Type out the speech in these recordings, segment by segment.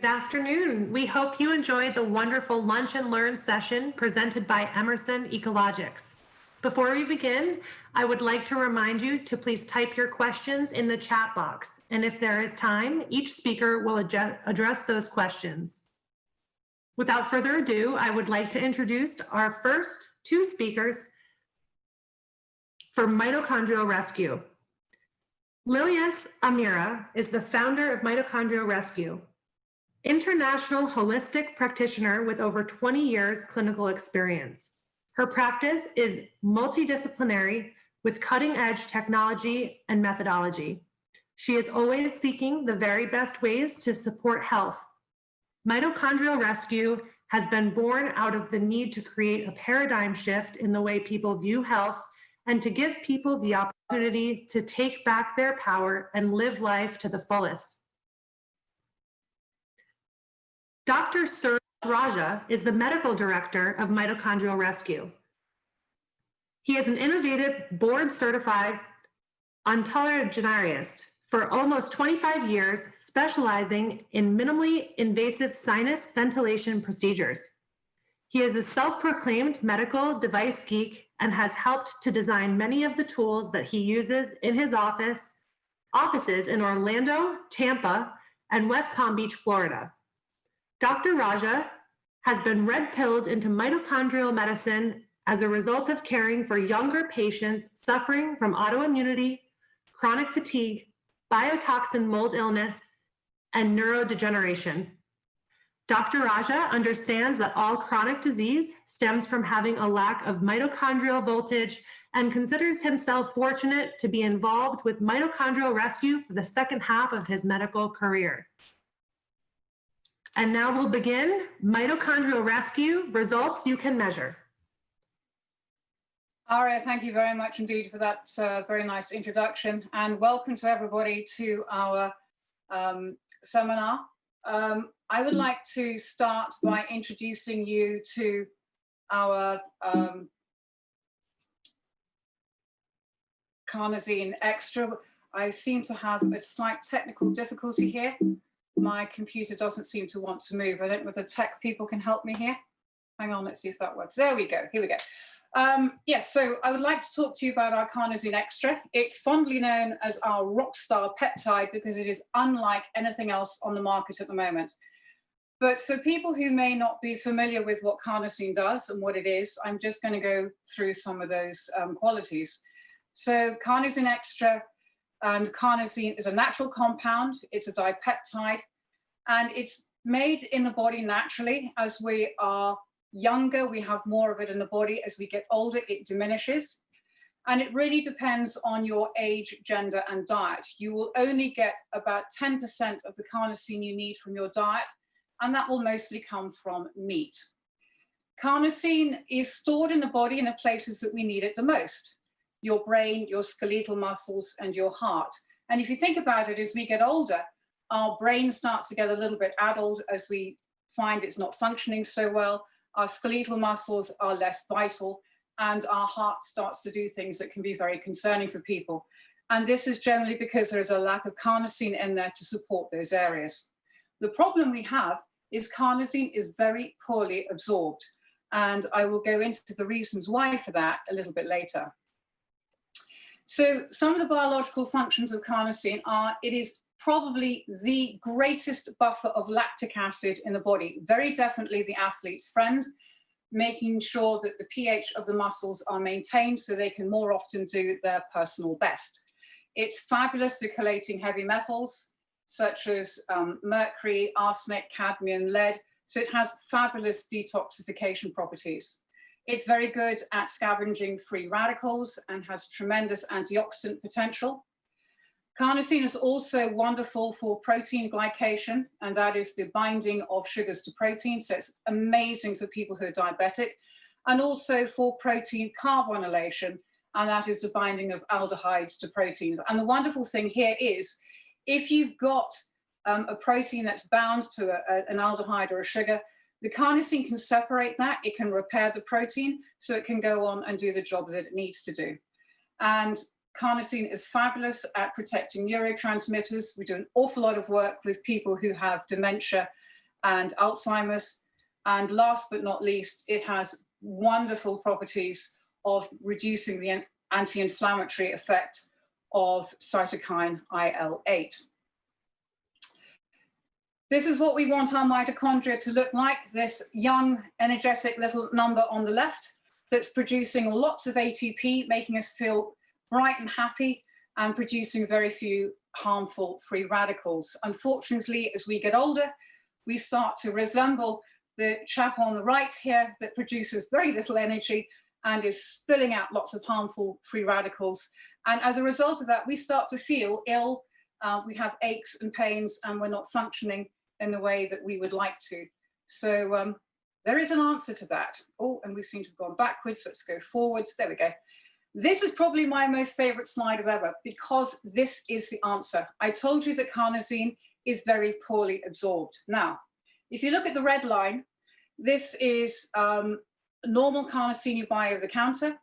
Good afternoon. We hope you enjoyed the wonderful Lunch and Learn session presented by Emerson Ecologics. Before we begin, I would like to remind you to please type your questions in the chat box, and if there is time, each speaker will address those questions. Without further ado, I would like to introduce our first two speakers for Mitochondrial Rescue. Lilias Ahmeira is the founder of Mitochondrial Rescue, international holistic practitioner with over 20 years clinical experience. Her practice is multidisciplinary with cutting-edge technology and methodology. She is always seeking the very best ways to support health. Mitochondrial Rescue has been born out of the need to create a paradigm shift in the way people view health and to give people the opportunity to take back their power and live life to the fullest. Dr. Suraj Raja is the medical director of Mitochondrial Rescue. He is an innovative board-certified otolaryngologist for almost 25 years, specializing in minimally invasive sinus ventilation procedures. He is a self-proclaimed medical device geek and has helped to design many of the tools that he uses in his offices in Orlando, Tampa, and West Palm Beach, Florida. Dr. Raja has been red-pilled into mitochondrial medicine as a result of caring for younger patients suffering from autoimmunity, chronic fatigue, biotoxin mold illness, and neurodegeneration. Dr. Raja understands that all chronic disease stems from having a lack of mitochondrial voltage and considers himself fortunate to be involved with Mitochondrial Rescue for the second half of his medical career. And now we'll begin Mitochondrial Rescue, results you can measure. Aria, thank you very much indeed for that very nice introduction, and welcome to everybody to our seminar. I would like to start by introducing you to our Carnosine Extra. I seem to have a slight technical difficulty here. My computer doesn't seem to want to move. I don't know if the tech people can help me here. Hang on, let's see if that works. There we go, here we go. Yes, so I would like to talk to you about our Carnosine Extra. It's fondly known as our rockstar peptide because it is unlike anything else on the market at the moment. But for people who may not be familiar with what carnosine does and what it is, I'm just going to go through some of those qualities. So Carnosine Extra and carnosine is a natural compound. It's a dipeptide, and it's made in the body naturally. As we are younger, we have more of it in the body. As we get older, it diminishes. And it really depends on your age, gender, and diet. You will only get about 10% of the carnosine you need from your diet, and that will mostly come from meat. Carnosine is stored in the body in the places that we need it the most: your brain, your skeletal muscles, and your heart. And if you think about it, as we get older, our brain starts to get a little bit addled as we find it's not functioning so well. Our skeletal muscles are less vital, and our heart starts to do things that can be very concerning for people. And this is generally because there is a lack of carnosine in there to support those areas. The problem we have is carnosine is very poorly absorbed, and I will go into the reasons why for that a little bit later. So some of the biological functions of carnosine are: it is probably the greatest buffer of lactic acid in the body, very definitely the athlete's friend, making sure that the pH of the muscles are maintained so they can more often do their personal best. It's fabulous for chelating heavy metals such as mercury, arsenic, cadmium, lead, so it has fabulous detoxification properties. It's very good at scavenging free radicals and has tremendous antioxidant potential. Carnosine is also wonderful for protein glycation, and that is the binding of sugars to protein, so it's amazing for people who are diabetic, and also for protein carbonylation, and that is the binding of aldehydes to proteins. And the wonderful thing here is, if you've got a protein that's bound to an aldehyde or a sugar, the carnosine can separate that, it can repair the protein, so it can go on and do the job that it needs to do. And carnosine is fabulous at protecting neurotransmitters. We do an awful lot of work with people who have dementia and Alzheimer's. And last but not least, it has wonderful properties of reducing the anti-inflammatory effect of cytokine IL-8. This is what we want our mitochondria to look like, this young, energetic little number on the left that's producing lots of ATP, making us feel bright and happy, and producing very few harmful free radicals. Unfortunately, as we get older, we start to resemble the chap on the right here that produces very little energy and is spilling out lots of harmful free radicals. And as a result of that, we start to feel ill, we have aches and pains, and we're not functioning in the way that we would like to. So there is an answer to that. Oh, and we seem to have gone backwards. Let's go forwards. There we go. This is probably my most favorite slide of ever, because this is the answer. I told you that carnosine is very poorly absorbed. Now, if you look at the red line, this is normal carnosine you buy over the counter,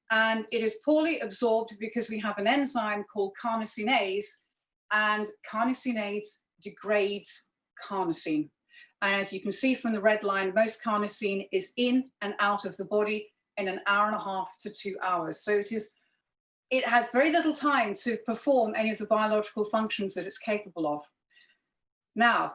and it is poorly absorbed because we have an enzyme called carnosinase, and carnosinase degrades carnosine. And as you can see from the red line, most carnosine is in and out of the body in an hour and a half to 2 hours. So it has very little time to perform any of the biological functions that it's capable of. Now,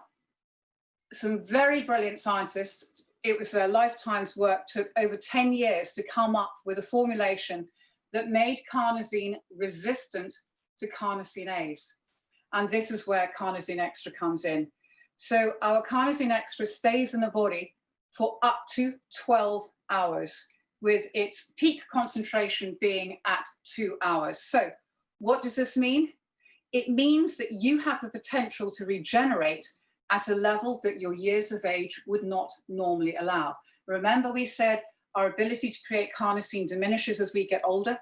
some very brilliant scientists, it was their lifetime's work, took over 10 years to come up with a formulation that made carnosine resistant to carnosinase. And this is where carnosine extra comes in. So our carnosine extra stays in the body for up to 12 hours, with its peak concentration being at 2 hours. So what does this mean? It means that you have the potential to regenerate at a level that your years of age would not normally allow. Remember, we said our ability to create carnosine diminishes as we get older.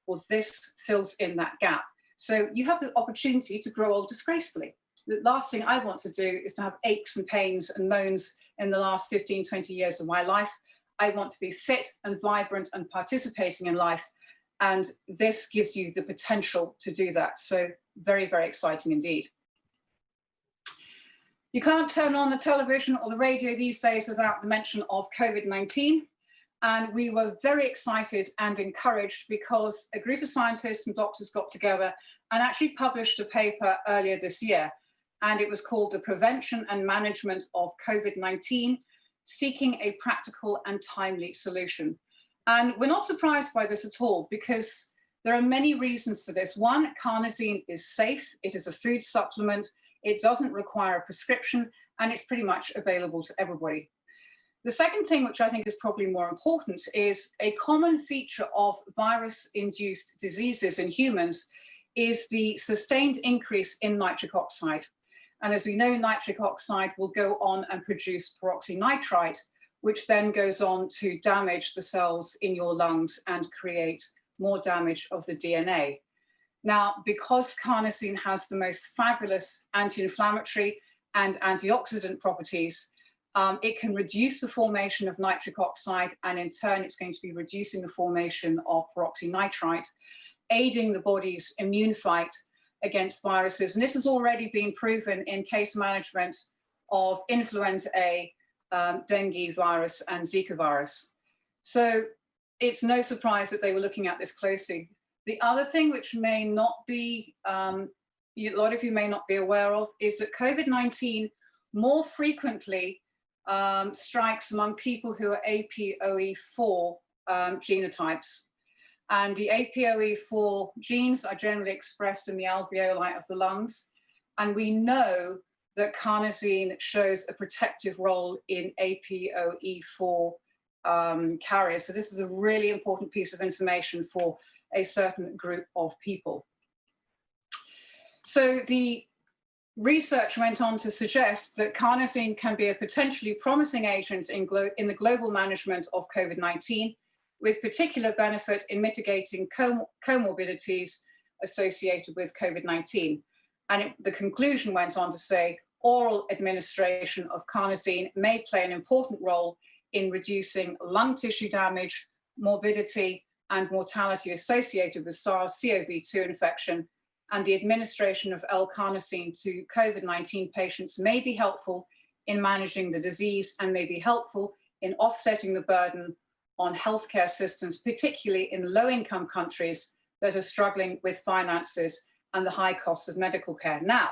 Well, this fills in that gap. So you have the opportunity to grow old disgracefully. The last thing I want to do is to have aches and pains and moans in the last 15, 20 years of my life. I want to be fit and vibrant and participating in life. And this gives you the potential to do that. So very, very exciting indeed. You can't turn on the television or the radio these days without the mention of COVID-19. And we were very excited and encouraged because a group of scientists and doctors got together and actually published a paper earlier this year. And it was called The Prevention and Management of COVID-19, Seeking a Practical and Timely Solution. And we're not surprised by this at all, because there are many reasons for this. One, carnosine is safe. It is a food supplement. It doesn't require a prescription, and it's pretty much available to everybody. The second thing, which I think is probably more important, is a common feature of virus-induced diseases in humans is the sustained increase in nitric oxide. And as we know, nitric oxide will go on and produce peroxynitrite, which then goes on to damage the cells in your lungs and create more damage of the DNA. Now, because carnosine has the most fabulous anti-inflammatory and antioxidant properties, it can reduce the formation of nitric oxide, and in turn, it's going to be reducing the formation of peroxynitrite, aiding the body's immune fight against viruses. And this has already been proven in case management of influenza A, dengue virus, and Zika virus. So it's no surprise that they were looking at this closely. The other thing which may not be, a lot of you may not be aware of, is that COVID-19 more frequently strikes among people who are APOE4 genotypes. And the APOE4 genes are generally expressed in the alveoli of the lungs. And we know that carnosine shows a protective role in APOE4 carriers. So this is a really important piece of information for a certain group of people. So the research went on to suggest that carnosine can be a potentially promising agent in the global management of COVID-19, with particular benefit in mitigating comorbidities associated with COVID-19. And the conclusion went on to say, oral administration of carnosine may play an important role in reducing lung tissue damage, morbidity, and mortality associated with SARS-CoV-2 infection, and the administration of L-carnosine to COVID-19 patients may be helpful in managing the disease and may be helpful in offsetting the burden on healthcare systems, particularly in low-income countries that are struggling with finances and the high costs of medical care. Now,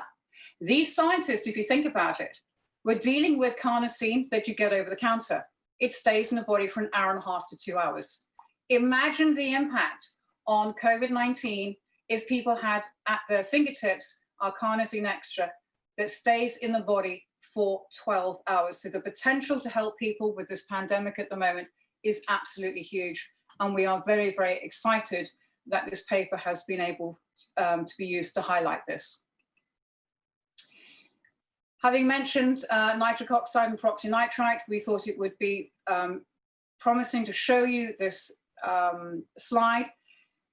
these scientists, if you think about it, were dealing with carnosine that you get over the counter. It stays in the body for an hour and a half to 2 hours. Imagine the impact on COVID-19 if people had at their fingertips our Carnosine Extra that stays in the body for 12 hours. So the potential to help people with this pandemic at the moment is absolutely huge. And we are very, very excited that this paper has been able to be used to highlight this. Having mentioned nitric oxide and peroxynitrite, we thought it would be promising to show you this slide.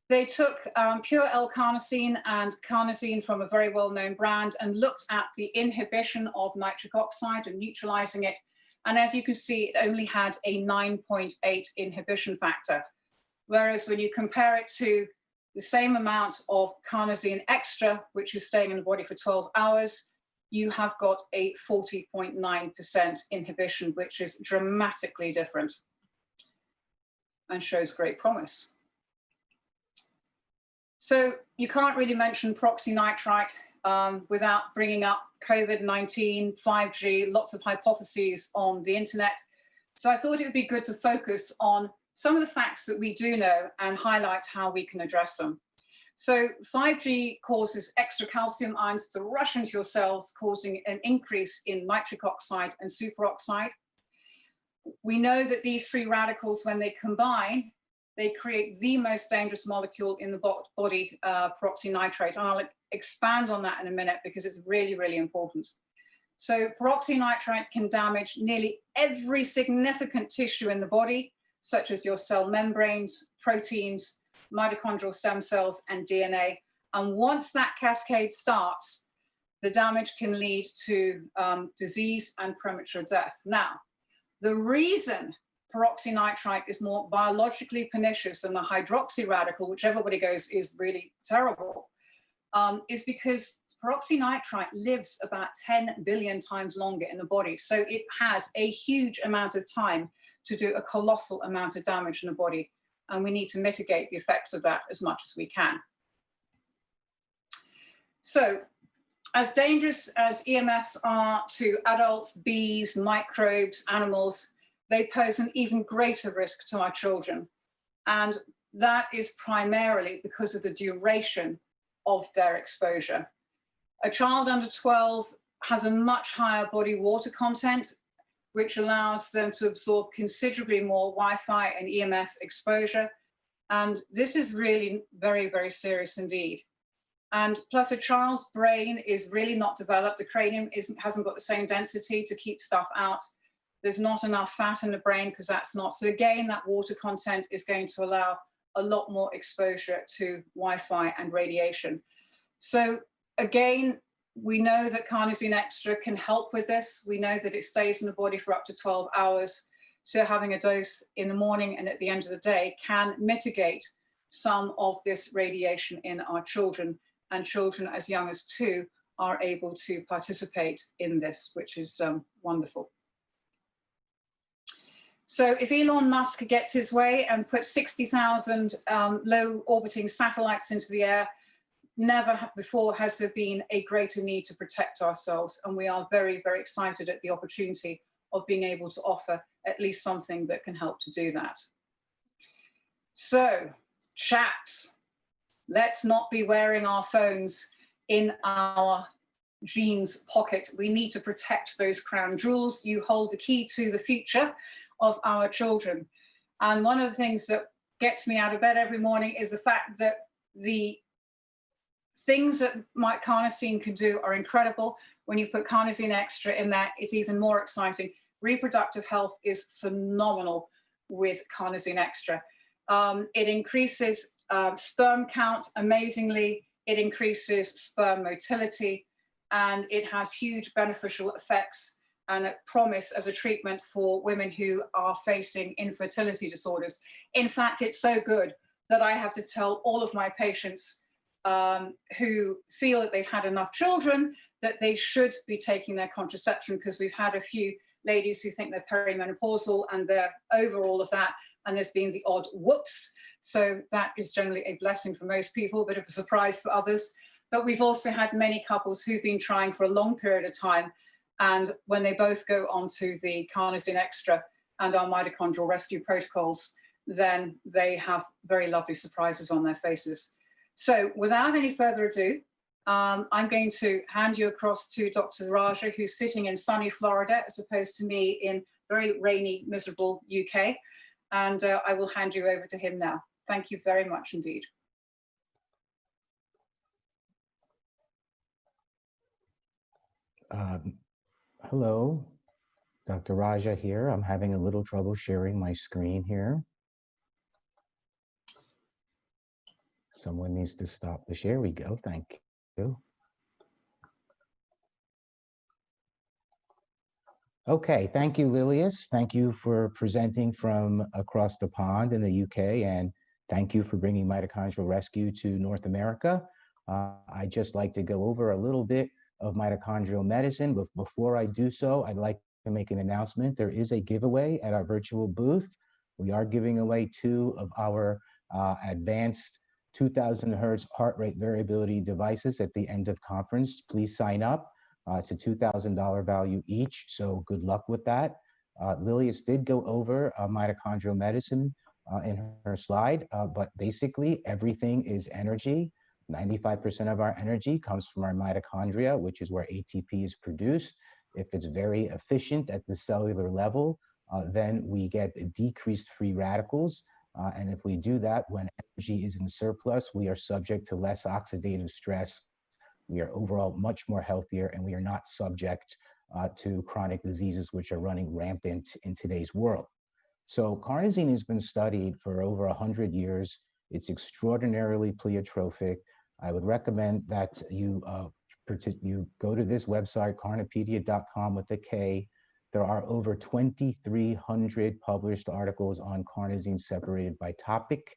They took pure L-carnosine and carnosine from a very well-known brand and looked at the inhibition of nitric oxide and neutralizing it. And as you can see, it only had a 9.8 inhibition factor. Whereas when you compare it to the same amount of Carnosine Extra, which is staying in the body for 12 hours, you have got a 40.9% inhibition, which is dramatically different and shows great promise. So you can't really mention peroxynitrite without bringing up COVID-19, 5G, lots of hypotheses on the internet. So I thought it would be good to focus on some of the facts that we do know and highlight how we can address them. So 5G causes extra calcium ions to rush into your cells, causing an increase in nitric oxide and superoxide. We know that these free radicals, when they combine, they create the most dangerous molecule in the body, peroxynitrite. And I'll expand on that in a minute because it's really, really important. So peroxynitrite can damage nearly every significant tissue in the body, such as your cell membranes, proteins, mitochondrial stem cells, and DNA. And once that cascade starts, the damage can lead to disease and premature death. Now, the reason peroxynitrite is more biologically pernicious than the hydroxy radical, which everybody goes is really terrible, is because peroxynitrite lives about 10 billion times longer in the body. So it has a huge amount of time to do a colossal amount of damage in the body. And we need to mitigate the effects of that as much as we can. So as dangerous as EMFs are to adults, bees, microbes, animals, they pose an even greater risk to our children. And that is primarily because of the duration of their exposure. A child under 12 has a much higher body water content, which allows them to absorb considerably more Wi-Fi and EMF exposure. And this is really very, very serious indeed. And plus a child's brain is really not developed. The cranium hasn't got the same density to keep stuff out. There's not enough fat in the brain because that's not. So again, that water content is going to allow a lot more exposure to Wi-Fi and radiation. So again, we know that Carnosine Extra can help with this. We know that it stays in the body for up to 12 hours. So having a dose in the morning and at the end of the day can mitigate some of this radiation in our children. And children as young as 2 are able to participate in this, which is wonderful. So if Elon Musk gets his way and puts 60,000 low orbiting satellites into the air, never before has there been a greater need to protect ourselves. And we are very, very excited at the opportunity of being able to offer at least something that can help to do that. So, chaps, let's not be wearing our phones in our jeans pocket. We need to protect those crown jewels. You hold the key to the future of our children. And one of the things that gets me out of bed every morning is the fact that the things that carnosine can do are incredible. When you put Carnosine Extra in there, it's even more exciting. Reproductive health is phenomenal with Carnosine Extra. It increases sperm count amazingly. It increases sperm motility, and it has huge beneficial effects and a promise as a treatment for women who are facing infertility disorders. In fact, it's so good that I have to tell all of my patients who feel that they've had enough children that they should be taking their contraception, because we've had a few ladies who think they're perimenopausal and they're over all of that, and there's been the odd whoops. So that is generally a blessing for most people, a bit of a surprise for others. But we've also had many couples who've been trying for a long period of time, and when they both go onto the Carnosine Extra and our mitochondrial rescue protocols, then they have very lovely surprises on their faces. So without any further ado, I'm going to hand you across to Dr. Raja, who's sitting in sunny Florida, as opposed to me in very rainy, miserable UK. And I will hand you over to him now. Thank you very much indeed. Hello, Dr. Raja here. I'm having a little trouble sharing my screen here. Someone needs to stop the share. We go. Thank you. Okay, thank you, Lilias. Thank you for presenting from across the pond in the UK, and thank you for bringing mitochondrial rescue to North America. I'd just like to go over a little bit of mitochondrial medicine, but before I do so, I'd like to make an announcement. There is a giveaway at our virtual booth. We are giving away 2 of our advanced 2000 hertz heart rate variability devices at the end of conference. Please sign up. It's a $2,000 value each, so good luck with that. Lilias did go over mitochondrial medicine in her slide, but basically everything is energy. 95% of our energy comes from our mitochondria, which is where ATP is produced. If it's very efficient at the cellular level, then we get decreased free radicals. And if we do that when energy is in surplus, we are subject to less oxidative stress. We are overall much more healthier, and we are not subject to chronic diseases which are running rampant in today's world. So carnosine has been studied for over 100 years. It's extraordinarily pleiotropic. I would recommend that you go to this website, carnopedia.com with a K. There are over 2,300 published articles on carnosine separated by topic.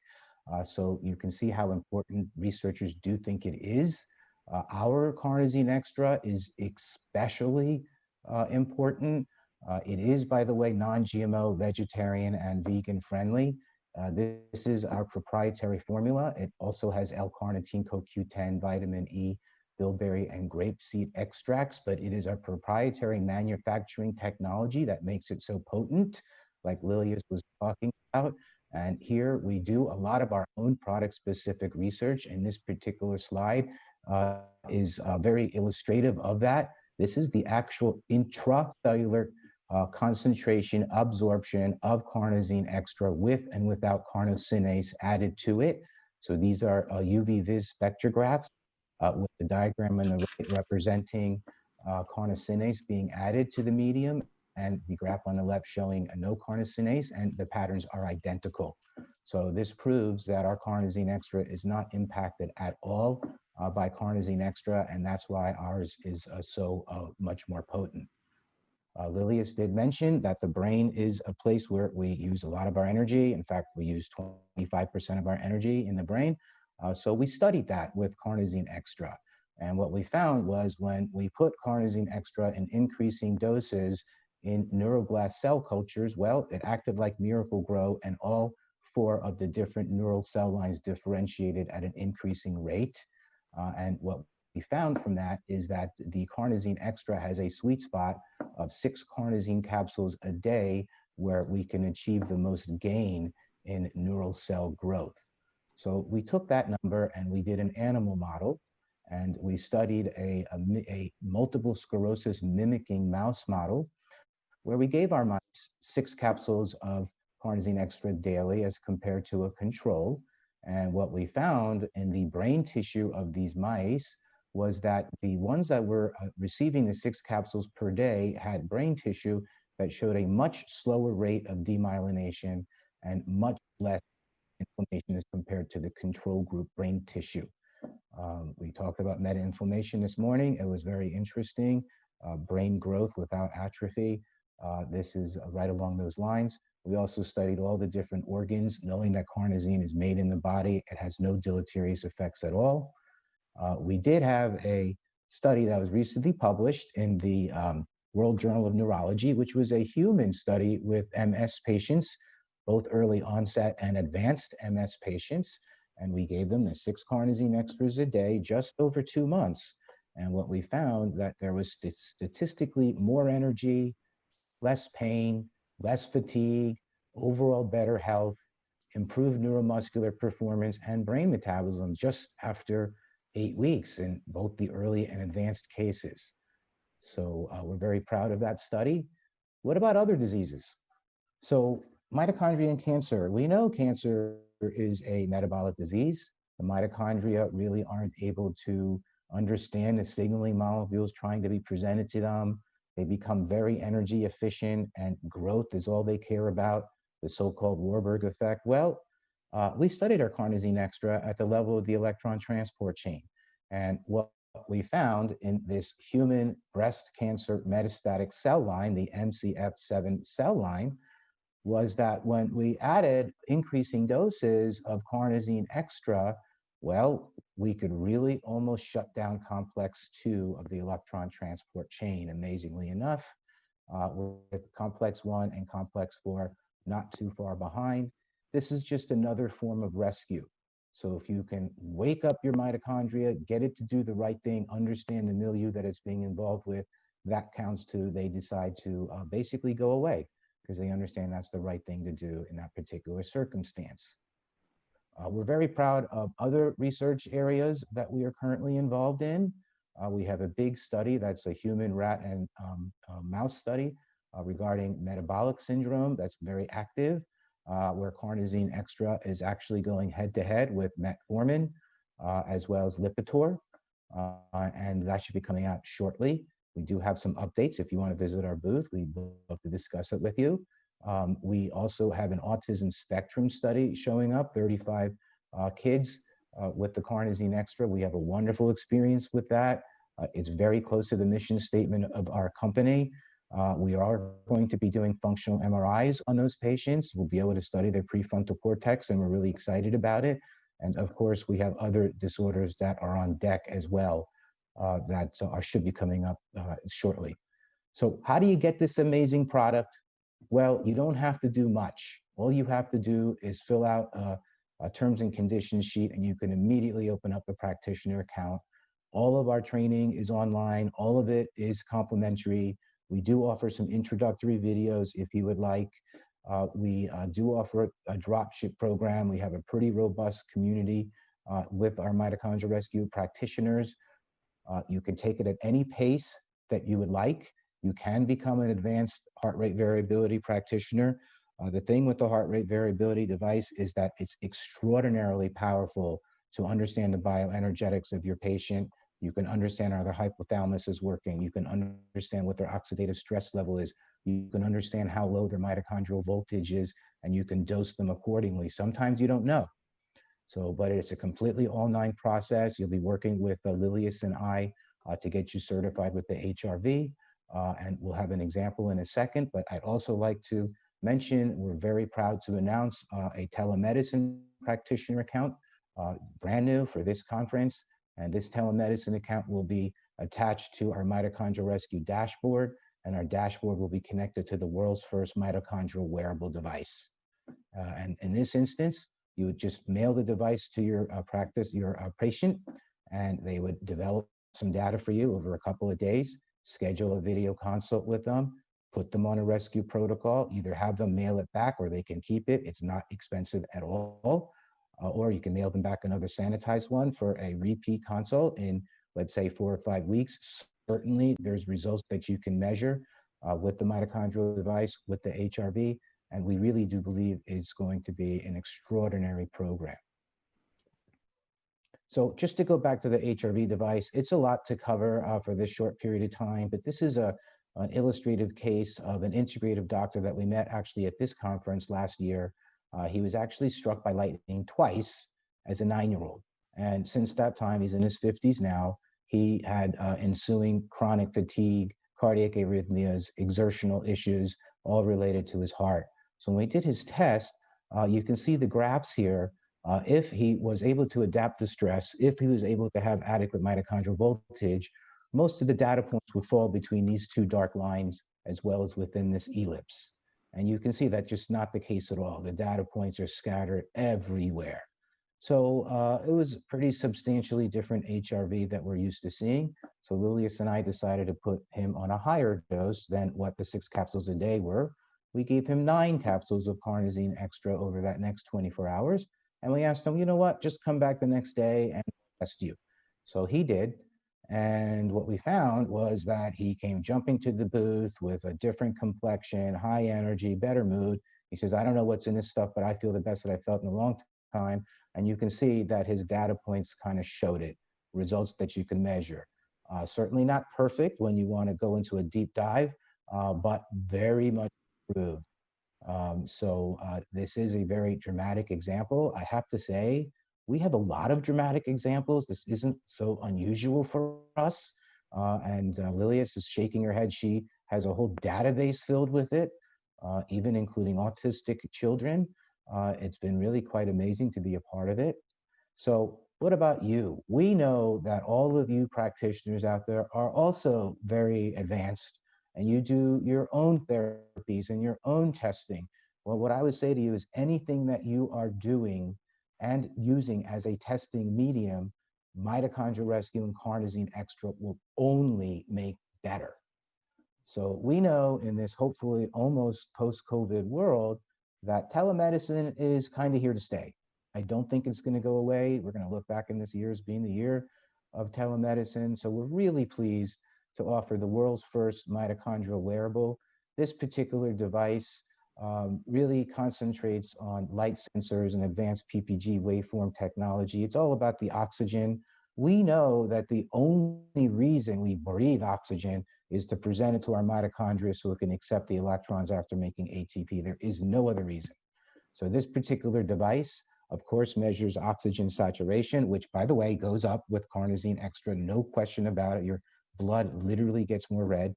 So you can see how important researchers do think it is. Our Carnosine Extra is especially important. It is, by the way, non-GMO, vegetarian, and vegan friendly. This is our proprietary formula. It also has L-carnitine, CoQ10, vitamin E, bilberry, and grapeseed extracts, but it is our proprietary manufacturing technology that makes it so potent, like Lilias was talking about. And here we do a lot of our own product-specific research, and this particular slide is very illustrative of that. This is the actual intracellular concentration absorption of Carnosine Extra with and without carnosinase added to it. So these are UV-vis spectrographs with the diagram on the right representing carnosinase being added to the medium, and the graph on the left showing no carnosinase, and the patterns are identical. So this proves that our Carnosine Extra is not impacted at all by Carnosine Extra, and that's why ours is so much more potent. Lilias did mention that the brain is a place where we use a lot of our energy. In fact, we use 25% of our energy in the brain. So we studied that with Carnosine Extra. And what we found was when we put Carnosine Extra in increasing doses in neuroblast cell cultures, well, it acted like Miracle-Gro, and all 4 of the different neural cell lines differentiated at an increasing rate. And what we found from that is that the Carnosine Extra has a sweet spot of 6 carnosine capsules a day where we can achieve the most gain in neural cell growth. So we took that number and we did an animal model, and we studied a multiple sclerosis mimicking mouse model where we gave our mice 6 capsules of Carnosine Extra daily as compared to a control. And what we found in the brain tissue of these mice was that the ones that were receiving the 6 capsules per day had brain tissue that showed a much slower rate of demyelination and much less inflammation as compared to the control group brain tissue. We talked about meta-inflammation this morning. It was very interesting. Brain growth without atrophy. This is right along those lines. We also studied all the different organs, knowing that carnosine is made in the body. It has no deleterious effects at all. We did have a study that was recently published in the World Journal of Neurology, which was a human study with MS patients, both early onset and advanced MS patients. And we gave them the 6 Carnosine extras a day, just over 2 months. And what we found that there was statistically more energy, less pain, less fatigue, overall better health, improved neuromuscular performance, and brain metabolism just after 8 weeks in both the early and advanced cases. So we're very proud of that study. What about other diseases? So mitochondria and cancer. We know cancer is a metabolic disease. The mitochondria really aren't able to understand the signaling molecules trying to be presented to them. They become very energy efficient, and growth is all they care about, the so-called Warburg effect. Well, we studied our Carnosine extra at the level of the electron transport chain. And what we found in this human breast cancer metastatic cell line, the MCF7 cell line, was that when we added increasing doses of Carnosine extra, well, we could really almost shut down complex 2 of the electron transport chain, amazingly enough, with complex 1 and complex 4 not too far behind. This is just another form of rescue. So if you can wake up your mitochondria, get it to do the right thing, understand the milieu that it's being involved with, that counts to they decide to basically go away, because they understand that's the right thing to do in that particular circumstance. We're very proud of other research areas that we are currently involved in. We have a big study that's a human, rat, and mouse study regarding metabolic syndrome that's very active, where Carnosine extra is actually going head-to-head with metformin, as well as Lipitor, and that should be coming out shortly. We do have some updates. If you want to visit our booth, we'd love to discuss it with you. We also have an autism spectrum study showing up, 35 kids with the Carnosine extra. We have a wonderful experience with that. It's very close to the mission statement of our company. We are going to be doing functional MRIs on those patients. We'll be able to study their prefrontal cortex, and we're really excited about it. And of course, we have other disorders that are on deck as well that should be coming up shortly. So how do you get this amazing product? Well, you don't have to do much. All you have to do is fill out a terms and conditions sheet, and you can immediately open up a practitioner account. All of our training is online. All of it is complimentary. We do offer some introductory videos if you would like. We do offer a dropship program. We have a pretty robust community with our mitochondrial rescue practitioners. You can take it at any pace that you would like. You can become an advanced heart rate variability practitioner. The thing with the heart rate variability device is that it's extraordinarily powerful to understand the bioenergetics of your patient. You can understand how their hypothalamus is working. You can understand what their oxidative stress level is. You can understand how low their mitochondrial voltage is, and you can dose them accordingly. Sometimes you don't know. So, but it's a completely all-9 process. You'll be working with Lilias and I to get you certified with the HRV, and we'll have an example in a second. But I'd also like to mention, we're very proud to announce a telemedicine practitioner account, brand new for this conference. And this telemedicine account will be attached to our mitochondrial rescue dashboard, and our dashboard will be connected to the world's first mitochondrial wearable device. And in this instance, you would just mail the device to your patient, and they would develop some data for you over a couple of days, schedule a video consult with them, put them on a rescue protocol, either have them mail it back or they can keep it. It's not expensive at all. Or you can mail them back another sanitized one for a repeat consult in, let's say, 4 or 5 weeks. Certainly, there's results that you can measure with the mitochondrial device, with the HRV, and we really do believe it's going to be an extraordinary program. So just to go back to the HRV device, it's a lot to cover for this short period of time, but this is an illustrative case of an integrative doctor that we met actually at this conference last year. He was actually struck by lightning twice as a 9-year-old. And since that time, he's in his 50s now, he had ensuing chronic fatigue, cardiac arrhythmias, exertional issues, all related to his heart. So when we did his test, you can see the graphs here. If he was able to adapt to stress, if he was able to have adequate mitochondrial voltage, most of the data points would fall between these two dark lines as well as within this ellipse. And you can see that's just not the case at all. The data points are scattered everywhere. So it was pretty substantially different HRV that we're used to seeing. So Lilias and I decided to put him on a higher dose than what the 6 capsules a day were. We gave him 9 capsules of Carnosine extra over that next 24 hours. And we asked him, you know what, just come back the next day and test you. So he did. And what we found was that he came jumping to the booth with a different complexion, high energy, better mood. He says, I don't know what's in this stuff, but I feel the best that I felt in a long time. And you can see that his data points kind of showed it, results that you can measure. Certainly not perfect when you want to go into a deep dive, but very much improved. This is a very dramatic example. I have to say, we have a lot of dramatic examples. This isn't so unusual for us. Lilias is shaking her head. She has a whole database filled with it, even including autistic children. It's been really quite amazing to be a part of it. So what about you? We know that all of you practitioners out there are also very advanced, and you do your own therapies and your own testing. Well, what I would say to you is anything that you are doing and using as a testing medium, mitochondrial rescue and Carnosine extra will only make better. So we know in this hopefully almost post-COVID world that telemedicine is kind of here to stay. I don't think it's going to go away. We're going to look back in this year as being the year of telemedicine. So we're really pleased to offer the world's first mitochondrial wearable. This particular device really concentrates on light sensors and advanced PPG waveform technology. It's all about the oxygen. We know that the only reason we breathe oxygen is to present it to our mitochondria so it can accept the electrons after making ATP. There is no other reason. So this particular device, of course, measures oxygen saturation, which, by the way, goes up with Carnosine extra, no question about it. Your blood literally gets more red,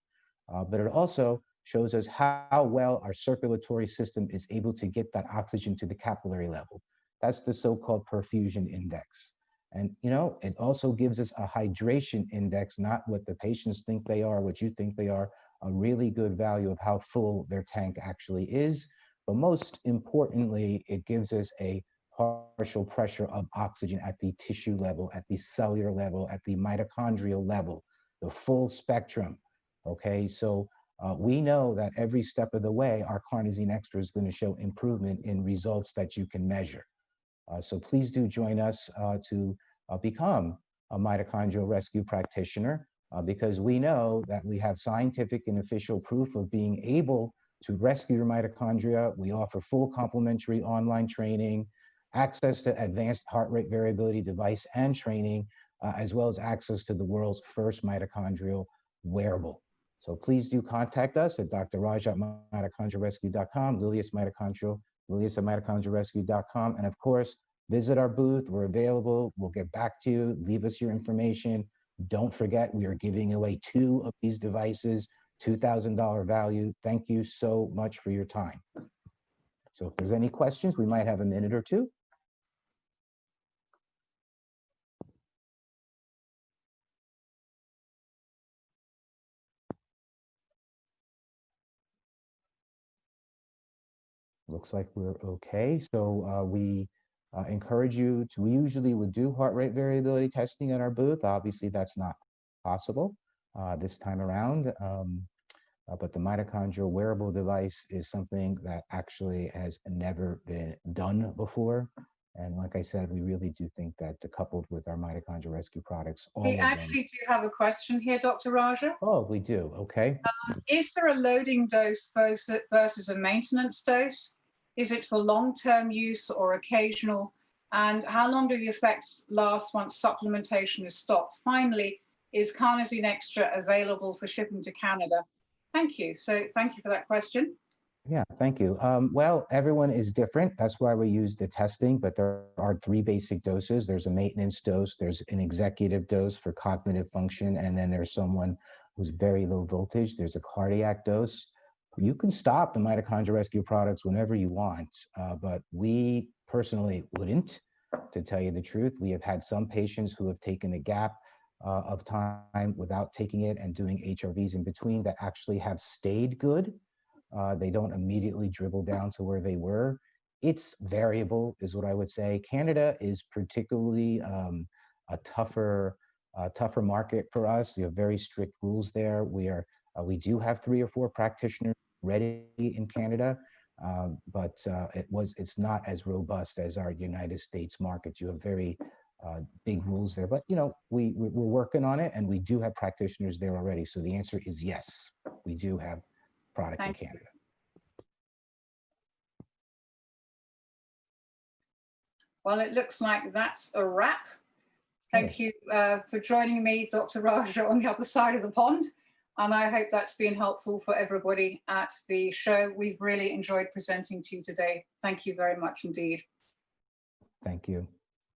but it also shows us how well our circulatory system is able to get that oxygen to the capillary level. That's the so-called perfusion index. And you know, it also gives us a hydration index, not what the patients think they are, what you think they are, a really good value of how full their tank actually is. But most importantly, it gives us a partial pressure of oxygen at the tissue level, at the cellular level, at the mitochondrial level, the full spectrum. Okay, so we know that every step of the way, our Carnosine extra is going to show improvement in results that you can measure. So please do join us to become a mitochondrial rescue practitioner because we know that we have scientific and official proof of being able to rescue your mitochondria. We offer full complimentary online training, access to advanced heart rate variability device and training, as well as access to the world's first mitochondrial wearable. So please do contact us at Dr. Raj at mitochondrialrescue.com, Lilias Mitochondrial, Lilias at mitochondrialrescue.com. And of course, visit our booth. We're available. We'll get back to you. Leave us your information. Don't forget, we are giving away 2 of these devices, $2,000 value. Thank you so much for your time. So if there's any questions, we might have a minute or two. Looks like we're okay. So we encourage you to, we usually would do heart rate variability testing at our booth. Obviously, that's not possible this time around. But the mitochondrial wearable device is something that actually has never been done before. And like I said, we really do think that coupled with our mitochondrial rescue products, We actually do have a question here, Dr. Raja. Oh, we do. Okay. Is there a loading dose versus a maintenance dose? Is it for long-term use or occasional? And how long do the effects last once supplementation is stopped? Finally, is Carnosine extra available for shipping to Canada? Thank you. So thank you for that question. Yeah, thank you. Well, everyone is different. That's why we use the testing, but there are 3 basic doses. There's a maintenance dose, there's an executive dose for cognitive function, and then there's someone who's very low voltage. There's a cardiac dose. You can stop the mitochondrial rescue products whenever you want, but we personally wouldn't, to tell you the truth. We have had some patients who have taken a gap of time without taking it and doing HRVs in between that actually have stayed good. They don't immediately dribble down to where they were. It's variable, is what I would say. Canada is particularly a tougher market for us. We have very strict rules there. We do have 3 or 4 practitioners ready in Canada, but it's not as robust as our United States market. You have very big rules there, but we're working on it, and we do have practitioners there already. So the answer is yes, we do have product in Canada. Well, it looks like that's a wrap. Thank you for joining me, Dr. Raja, on the other side of the pond. And I hope that's been helpful for everybody at the show. We've really enjoyed presenting to you today. Thank you very much indeed. Thank you.